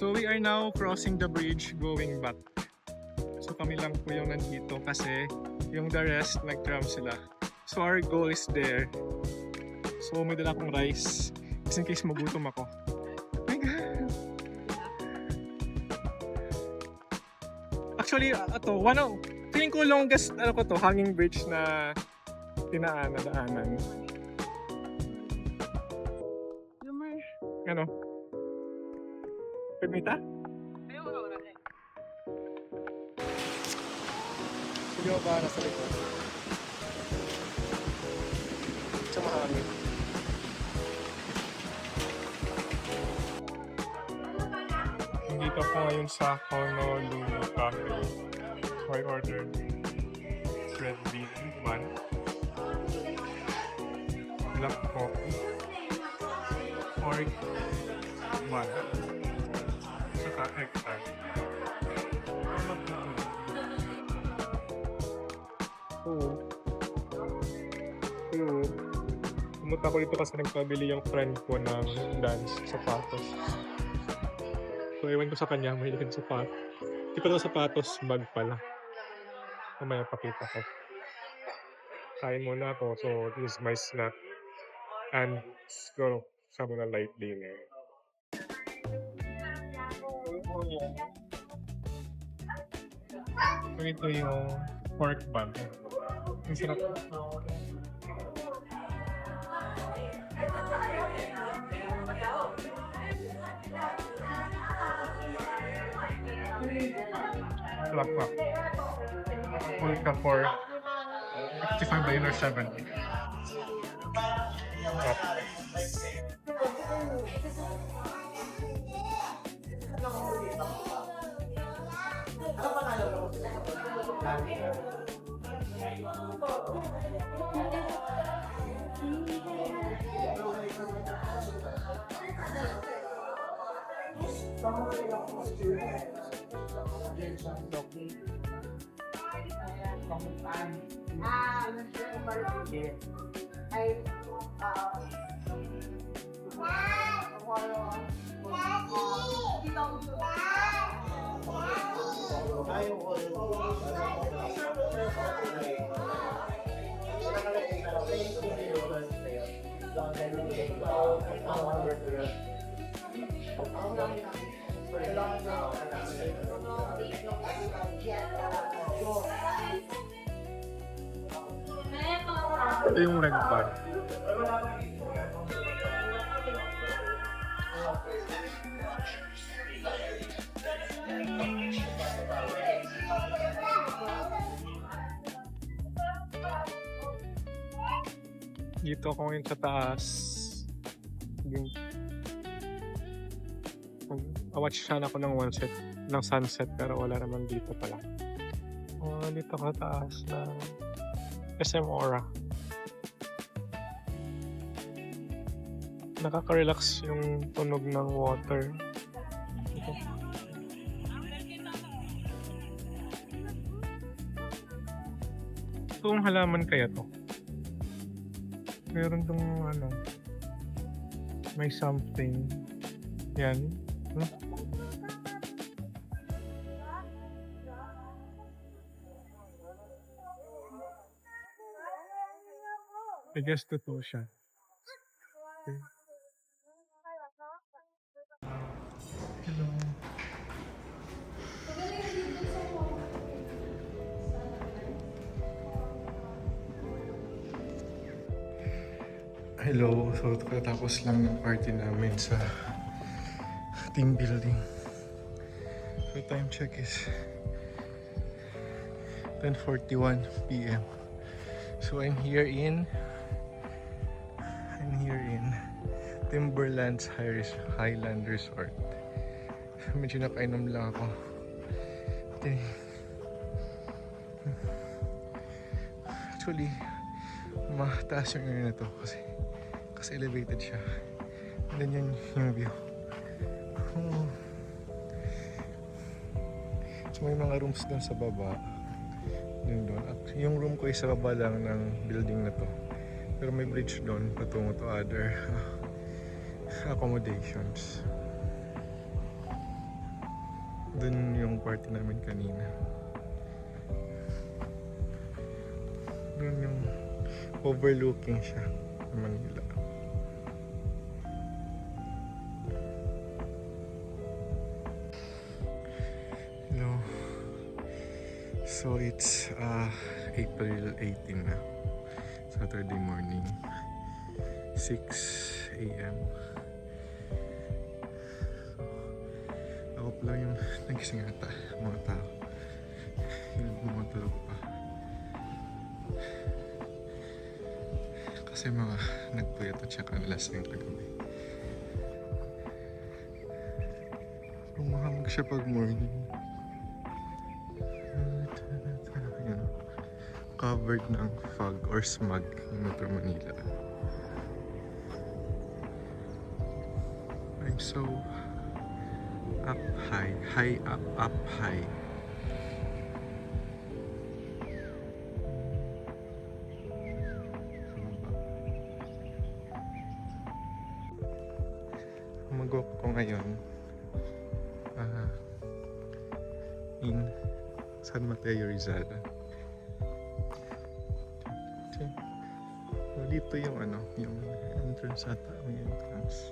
So we are now crossing the bridge going back. So kami lang po yung nandito kasi yung the rest nag-tram sila. So our goal is there. So may dala akong rice just in case magutom ako. Oh my God! Actually, feeling ko longest hanging bridge na nadaanan. Ano? Permita? Sige ba nasa likod? Sa mahangin. Dito ko ngayon sa Honolulu Cafe. So I ordered red bean bun, black coffee, pork bun, saka egg tart. Pumunta ko dito kasi nagpabili yung friend ko ng dance sapatos. So ewan ko sa kanya, mahilig ng sapatos. Hindi pa daw sapatos, bag pala. Mamaya pakita ko. Kain muna ako, so this is my snack. And siguro sa muna light dinner. So ito yung pork bun. Ang sarap. Sarap pa. Full ka for 55 ba yun or 70? Sarap. Ito yung red bun. Dito ako ngayon sa taas. Watch sana ako ng sunset pero wala naman dito pala. Dito ka taas na SM Aura. Nakaka-relax yung tunog ng water. Itong halaman kaya to? Meron tong may something. Yan. I guess totoo siya. Okay. Hello. Hello. So, katapos lang ng party namin sa team building. So, time check is 10:41 p.m. So I'm here in Timberlands Highland Resort. Medyo nakainom lang ako. Actually, mataas yung area na to kasi elevated siya. And then yun yung view. So may mga rooms dun sa baba. Yung room ko ay sa baba lang ng building na to. Pero may bridge doon patungo to other accommodations. Doon yung party namin kanina. Doon yung overlooking siya sa Manila. Hello. So it's April 18 na. Saturday morning. 6 a.m. Ako pala yung nagising ata mga tao. Yung mga tulog pa. Kasi mga nagpuyat at saka lasing kagabi. Umahamag siya pag morning. Covered ng fog or smog yung Metro Manila. I'm so up high, up high. Mag-walk ko ngayon in San Mateo, Rizal. Dito yung yung entrance ata, may entrance.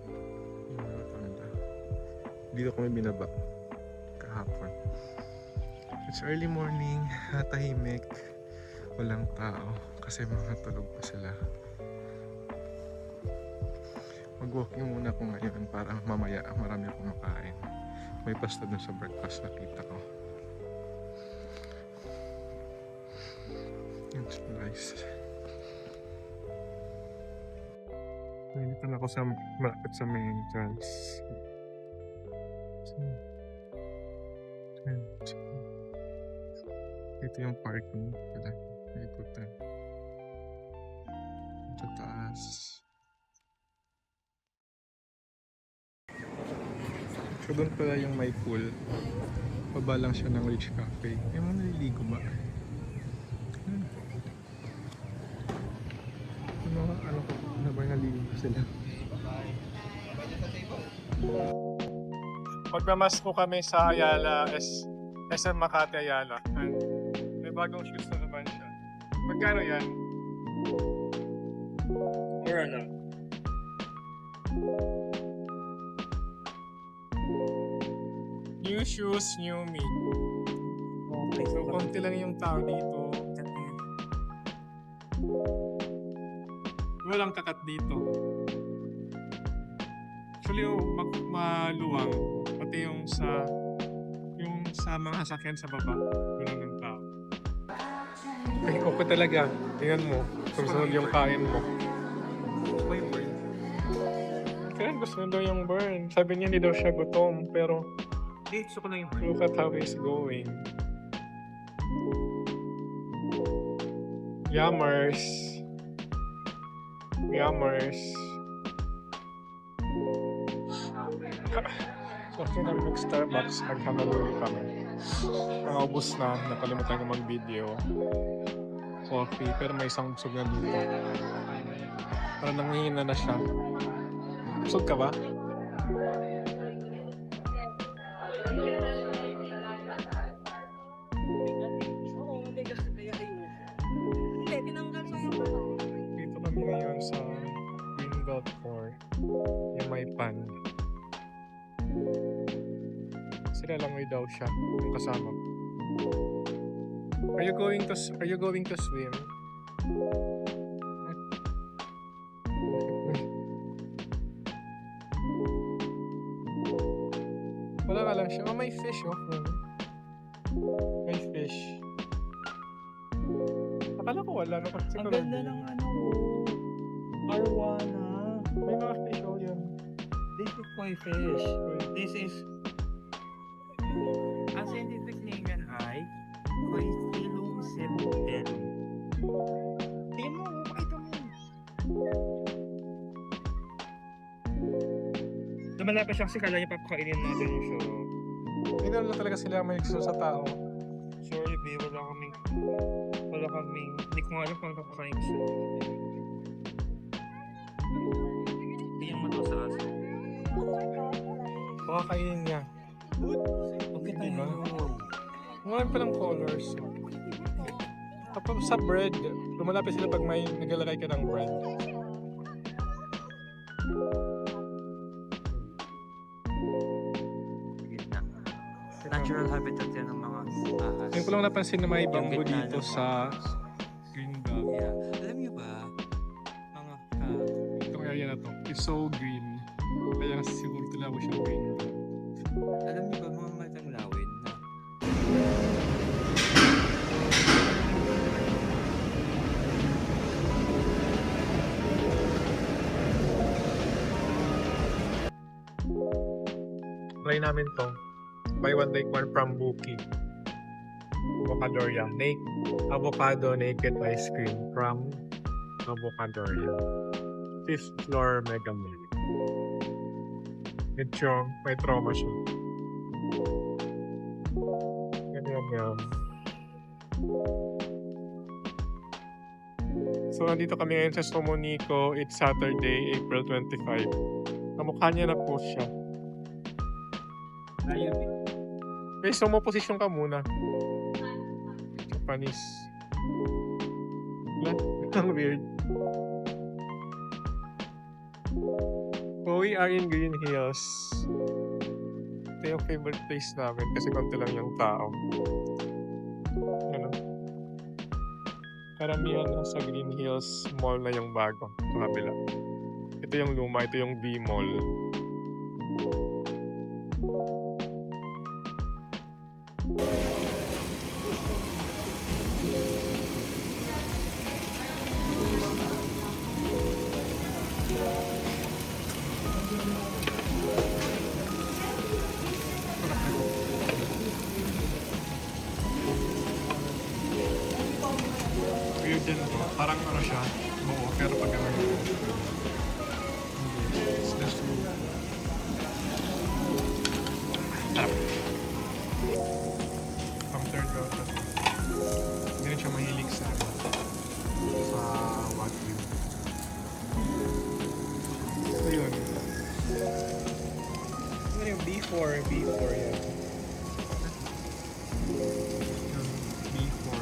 Yung rotunda. Dito kami binaba kahapon. It's early morning, tahimik, walang tao kasi mga tulog pa sila. Mag-walking muna ako ngayon para mamaya marami akong makain. May pasta dun sa breakfast na kita ko. It's nice. Nandito na ako sa malapit sa main entrance. Ito yung parking pala. Ikutan. Sa taas. So doon pala yung may pool. Baba lang siya ng Rich Cafe. May mga naliligo ba? Ano ba naliligo sila? Magmamasko kami sa Ayala, SM Makati Ayala. And may bagong shoes na naman siya. Magkano yan? Or ano? New shoes, new me. Okay, so konti lang yung tao dito. Walang kakat dito. Actually, maluwang. Pati yung sa mga sasakyan sa baba. Ganun ng tao. Ay, okay talaga. Tingnan mo. Susunod yung kain mo. Kaya gusto na daw yung burn. Sabi niya hindi daw siya gutom. Pero Gusto ko na yung look at how he's going. Yummers. So, after namin mag-Starbucks, naghamaluli kami. Nakaubos na, nakalimutan ko mag-video. Coffee, pero may isang busog na dito. Parang nangihina na siya. Busog ka ba? Dito kami ngayon sa Greenbelt Court. Yung may pan. Sila lang daw siya, yung kasama. Are you going to swim? Wala ka lang siya. Oh, may fish, oh. May fish. Akala ko wala no kasi Ang ganda ng ano, arwana. may mga fish oh yan. This is koi fish. This is, ang scientific name yan ay Coicilum septem. Tingnan mo, makita mo. Lumalapit siya kasi kala niya papakainin natin siya. Hindi naman talaga sila may gusto sa tao. Sorry babe, wala kaming, hindi ko nga alam kung papakain ko siya. Tingnan mo to sa aso. Baka kainin niya. Okay Diba? tayo. Marami palang colors. Kapag sa bread, lumalapit sila pag may naglalagay ka ng bread. Natural habitat yan ng mga ahas. Ngayon ko lang napansin na may Yung bamboo gitna dito ng- sa green belt. Yeah. Alam niyo ba, mga Itong area na to. It's so green. Kaya siguro tinawag siyang green belt. alam niyo ba mga matang lawin na Try namin to. Buy one take one from Buki. Avocadoria. Avocado naked ice cream from Avocadoria. 5th floor Mega Mall. Medyo may trauma siya. Yum. So, nandito kami ngayon sa Somunico. It's Saturday, April 25. Kamukha niya na po siya. ayun eh. Guys, so mo posisyon ka muna. Japanese. Wala, ang weird. So we are in Green Hills. Ito yung favorite place namin kasi konti lang yung tao. Ano? Karamihan na sa Green Hills Mall na yung bago. Sa kabila. Ito yung luma, ito yung B Mall. Weird din to. Parang ano siya, buo, pero pag ano yung it's the soup. Sarap. Pang third round na to. Hindi rin siya mahilig sa wagyu. So yun. Ano yung B4 yan. Yung B4.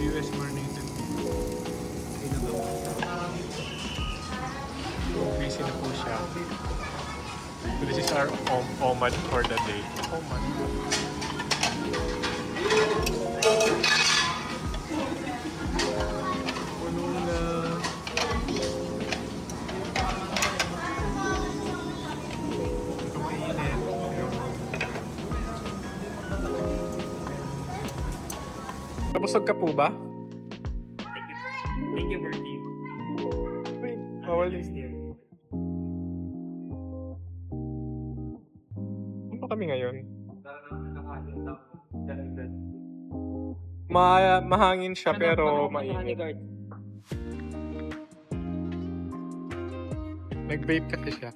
US marinated beef. Busy na po siya. So this is our omad for the day. Omad. Puno na. Ito mainit. Nabusog ka po ba? Thank you, Bertie. Wait, bawal Yes, din. dear. Ano pa kami ngayon? Dagdag. Mahangin siya pero mainit. Guard. Nag-vape kasi siya.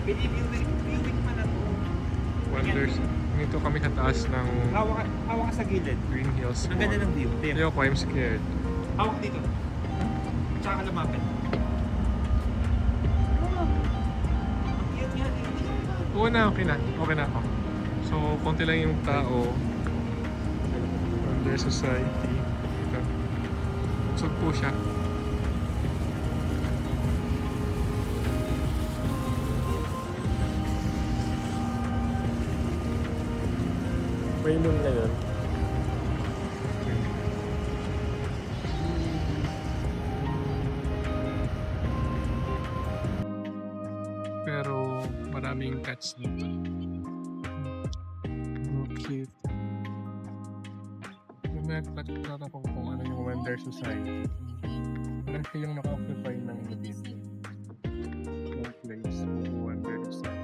Pwede viewing pa na to. Wonders. Dito kami sa taas ng Hawak ka sa gilid. Green Hills Ang ganda Mall. ng view. Tingnan. Ayoko, I'm scared. Hawak dito. Tsaka ka lumapit. Cute nga eh. Oo na, okay na. Okay na ako. So, konti lang yung tao. Under society. Ito. Busog po siya. May moon ngayon. Pero maraming cats dito. Oh, cute. nag-chat ako kung ano yung Wonder Society. Ano siya yung naka-occupy ng gabi. Yung place, Wonder Society.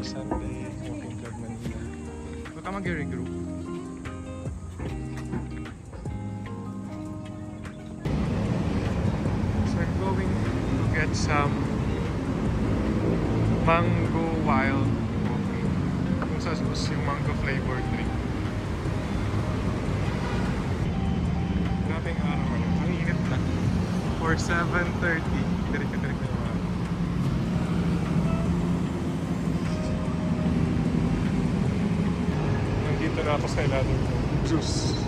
Sunday, Walking Club Manila. Baka mag-regroup. So I'm going to get some mango wild coffee. Kung sa sus yung mango flavored drink. Grabing araw ngayon. Ang init na. For 7:30. Direct na yung araw. Nandito na ako sa ilalim ng juice.